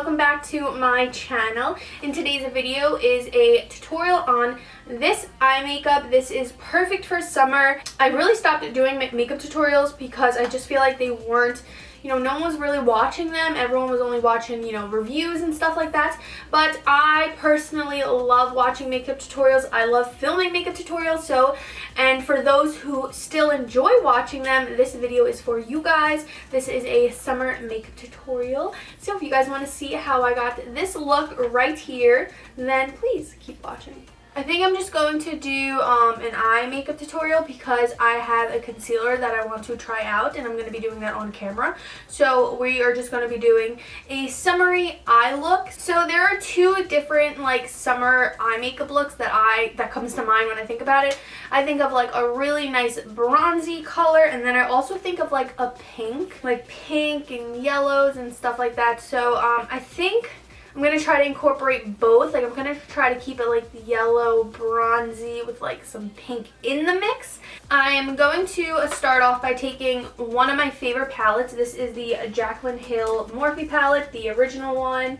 welcome back to my channel. And today's video is a tutorial on this eye makeup. This is perfect for summer. I really stopped doing makeup tutorials because I just feel like they weren't, no one was really watching them. Everyone was only watching, reviews and stuff like that. But I personally love watching makeup tutorials. I love filming makeup tutorials. And for those who still enjoy watching them, this video is for you guys. This is a summer makeup tutorial. So if you guys want to see how I got this look right here, then please keep watching. I think I'm just going to do an eye makeup tutorial because I have a concealer that I want to try out, and I'm going to be doing that on camera. So we are just going to be doing a summery eye look. So there are two different summer eye makeup looks that comes to mind when I think about it. I think of a really nice bronzy color, and then I also think of a pink, pink and yellows and stuff like that. So I think I'm going to try to incorporate both. I'm going to try to keep it yellow, bronzy with some pink in the mix. I am going to start off by taking one of my favorite palettes. This is the Jaclyn Hill Morphe palette, the original one.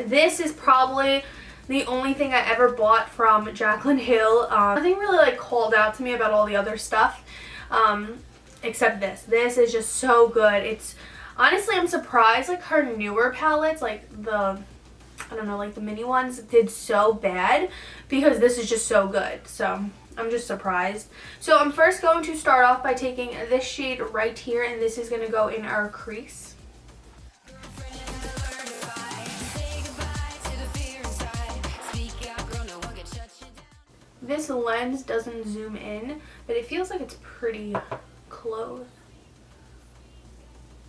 This is probably the only thing I ever bought from Jaclyn Hill. Nothing really called out to me about all the other stuff, except this. This is just so good. Honestly, I'm surprised her newer palettes, the mini ones, did so bad, because this is just so good. So I'm just surprised. So I'm first going to start off by taking this shade right here, and this is going to go in our crease. This lens doesn't zoom in, but it feels like it's pretty close.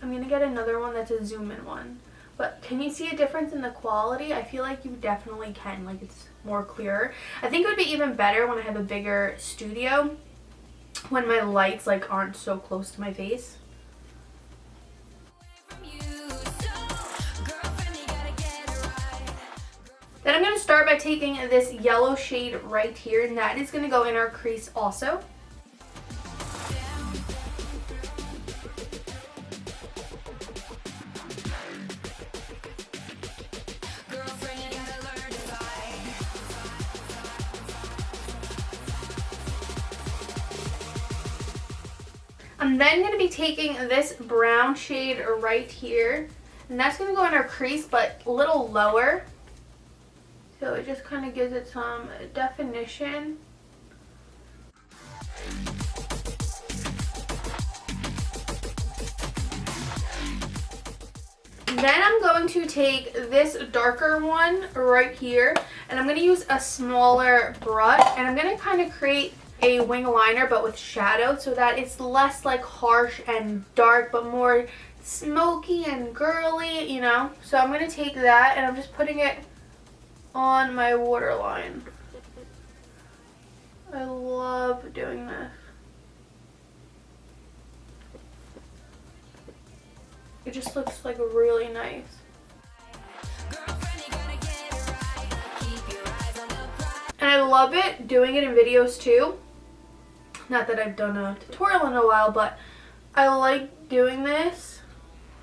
I'm going to get another one that's a zoom in one. But can you see a difference in the quality? I feel like you definitely can. It's more clearer. I think it would be even better when I have a bigger studio, when my lights aren't so close to my face. Then I'm going to start by taking this yellow shade right here, and that is going to go in our crease also. I'm then going to be taking this brown shade right here, and that's going to go in our crease, but a little lower. So it just kind of gives it some definition. Then I'm going to take this darker one right here, and I'm going to use a smaller brush, and I'm going to kind of create a wing liner but with shadow, so that it's less harsh and dark but more smoky and girly, So I'm going to take that, and I'm just putting it on my waterline. I love doing this. It just looks really nice. And I love it doing it in videos too. Not that I've done a tutorial in a while, but I like doing this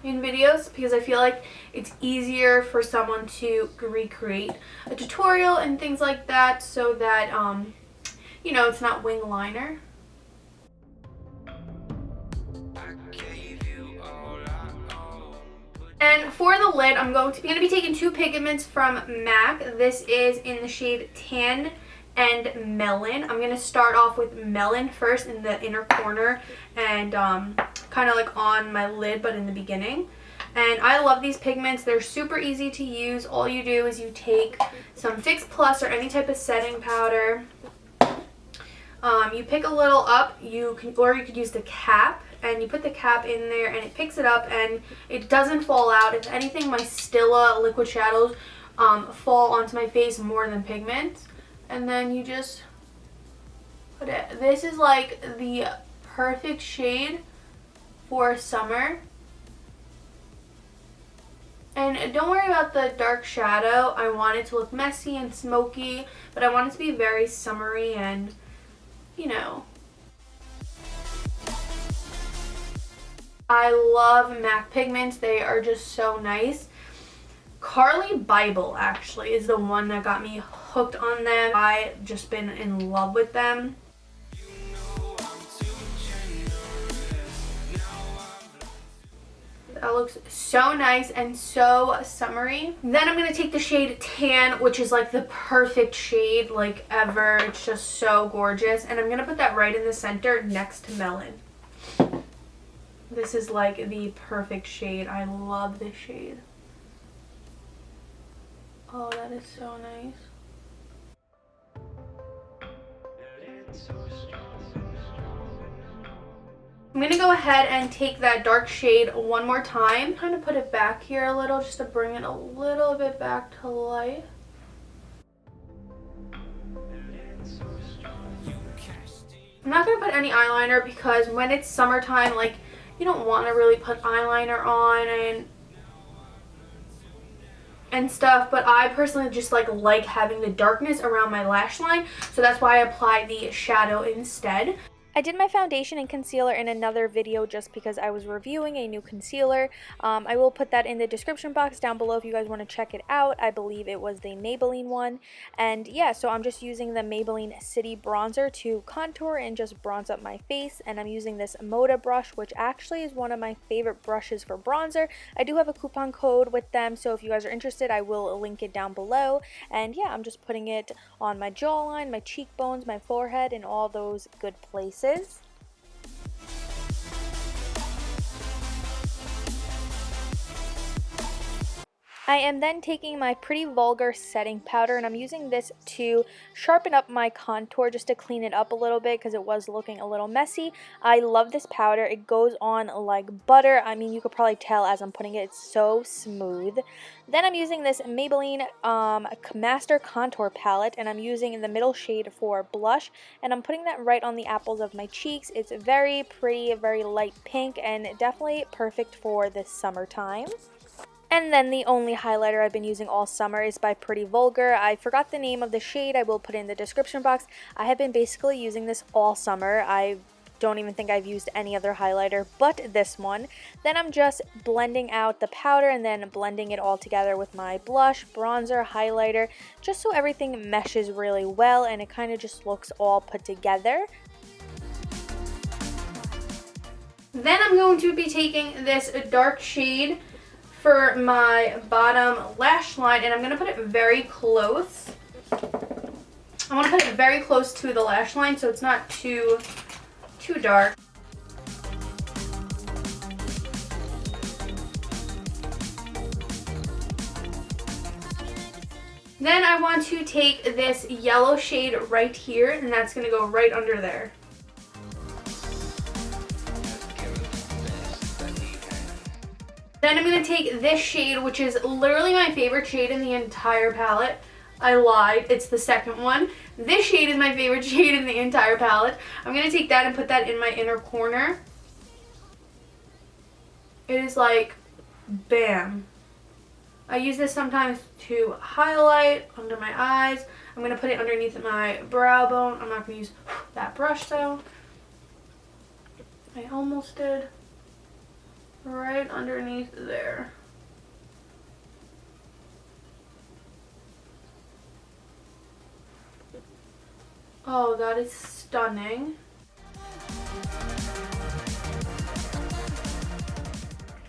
in videos because I feel like it's easier for someone to recreate a tutorial and things like that, so that it's not wing liner. And for the lid, I'm going to be taking two pigments from MAC. This is in the shade Tan and Melon. I'm going to start off with Melon first in the inner corner, and kind of on my lid, but in the beginning. And I love these pigments. They're super easy to use. All you do is you take some Fix Plus or any type of setting powder. You pick a little up, or you could use the cap, and you put the cap in there, and it picks it up, and it doesn't fall out. If anything, my Stila liquid shadows fall onto my face more than pigment. And then you just put it. This is the perfect shade for summer. And don't worry about the dark shadow. I want it to look messy and smoky, but I want it to be very summery and, I love MAC pigments. They are just so nice. Carly Bible actually is the one that got me hooked on them. I've just been in love with them. That looks so nice and so summery. Then I'm going to take the shade Tan, which is like the perfect shade like ever. It's just so gorgeous. And I'm going to put that right in the center next to Melon. This is like the perfect shade. I love this shade. Oh, that is so nice. I'm going to go ahead and take that dark shade one more time. Kind of put it back here a little just to bring it a little bit back to life. I'm not going to put any eyeliner because when it's summertime, like, you don't want to really put eyeliner on and stuff, but I personally just like having the darkness around my lash line, so that's why I apply the shadow instead. I did my foundation and concealer in another video just because I was reviewing a new concealer. I will put that in the description box down below if you guys want to check it out. I believe it was the Maybelline one. And yeah, so I'm just using the Maybelline City Bronzer to contour and just bronze up my face. And I'm using this Moda brush, which actually is one of my favorite brushes for bronzer. I do have a coupon code with them, so if you guys are interested, I will link it down below. And yeah, I'm just putting it on my jawline, my cheekbones, my forehead, and all those good places. I am then taking my Pretty Vulgar setting powder, and I'm using this to sharpen up my contour just to clean it up a little bit because it was looking a little messy. I love this powder. It goes on like butter. I mean, you could probably tell as I'm putting it, it's so smooth. Then I'm using this Maybelline Master Contour Palette, and I'm using the middle shade for blush, and I'm putting that right on the apples of my cheeks. It's very pretty, very light pink, and definitely perfect for this summertime. And then the only highlighter I've been using all summer is by Pretty Vulgar. I forgot the name of the shade. I will put it in the description box. I have been basically using this all summer. I don't even think I've used any other highlighter but this one. Then I'm just blending out the powder and then blending it all together with my blush, bronzer, highlighter, just so everything meshes really well and it kind of just looks all put together. Then I'm going to be taking this dark shade for my bottom lash line, and I'm going to put it very close. I want to put it very close to the lash line so it's not too dark. Then I want to take this yellow shade right here, and that's going to go right under there. Then I'm going to take this shade, which is literally my favorite shade in the entire palette. I lied, it's the second one. This shade is my favorite shade in the entire palette. I'm going to take that and put that in my inner corner. It is like, bam. I use this sometimes to highlight under my eyes. I'm going to put it underneath my brow bone. I'm not going to use that brush though. I almost did. Right underneath there. Oh, that is stunning.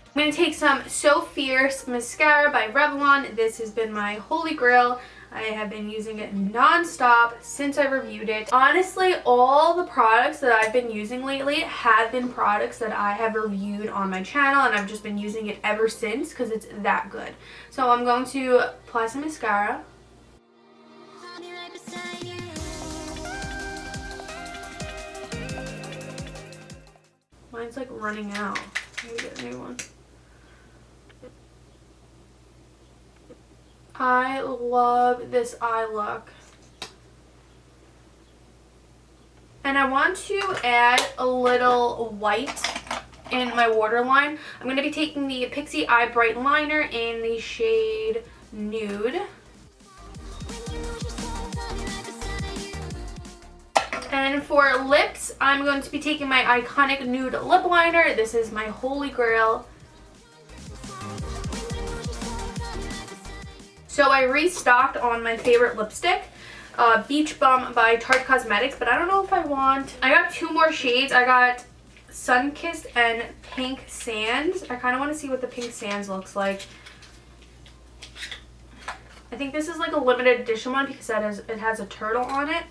I'm going to take some So Fierce mascara by Revlon. This has been my holy grail. I have been using it non-stop since I reviewed it. Honestly, all the products that I've been using lately have been products that I have reviewed on my channel, and I've just been using it ever since because it's that good. So I'm going to apply some mascara. Mine's like running out. Let me get a new one. I love this eye look. And I want to add a little white in my waterline. I'm going to be taking the Pixi Eye Bright Liner in the shade Nude. And for lips, I'm going to be taking my Iconic Nude Lip Liner. This is my holy grail. So I restocked on my favorite lipstick, Beach Bum by Tarte Cosmetics, but I don't know if I want... I got 2 more shades. I got Sunkissed and Pink Sands. I kind of want to see what the Pink Sands looks like. I think this is like a limited edition one because it has a turtle on it,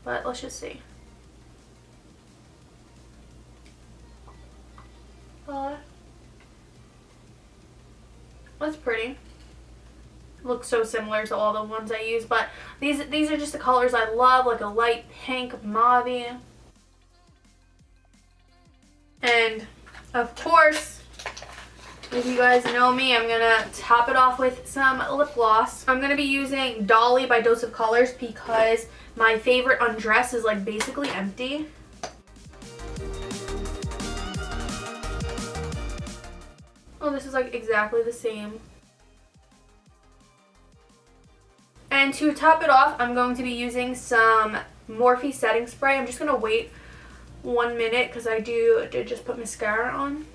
but let's just see. That's pretty. Looks so similar to all the ones I use, but these are just the colors I love, like a light pink, mauve. And of course, if you guys know me, I'm gonna top it off with some lip gloss. I'm gonna be using Dolly by Dose of Colors because my favorite undress is like basically empty. Oh, this is like exactly the same. And to top it off, I'm going to be using some Morphe setting spray. I'm just going to wait 1 minute because I did just put mascara on.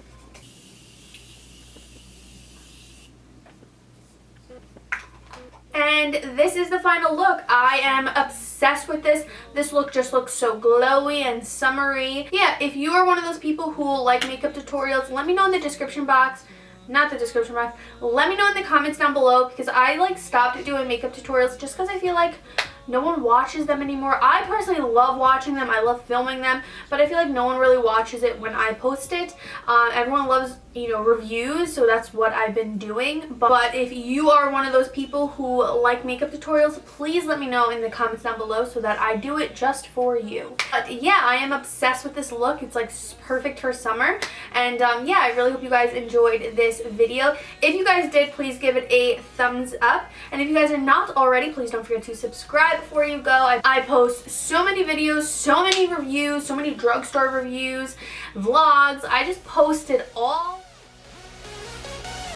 And this is the final look. I am obsessed with this. This look just looks so glowy and summery. Yeah, if you are one of those people who like makeup tutorials, let me know in the description box. Not the description box. Let me know in the comments down below because I like stopped doing makeup tutorials just because I feel like no one watches them anymore. I personally love watching them. I love filming them, but I feel like no one really watches it when I post it. Everyone loves, reviews, so that's what I've been doing. But if you are one of those people who like makeup tutorials, please let me know in the comments down below so that I do it just for you. But yeah, I am obsessed with this look. It's like perfect for summer. And yeah, I really hope you guys enjoyed this video. If you guys did, please give it a thumbs up. And if you guys are not already, please don't forget to subscribe before you go. I post so many videos, so many reviews, so many drugstore reviews, vlogs. I just post it all.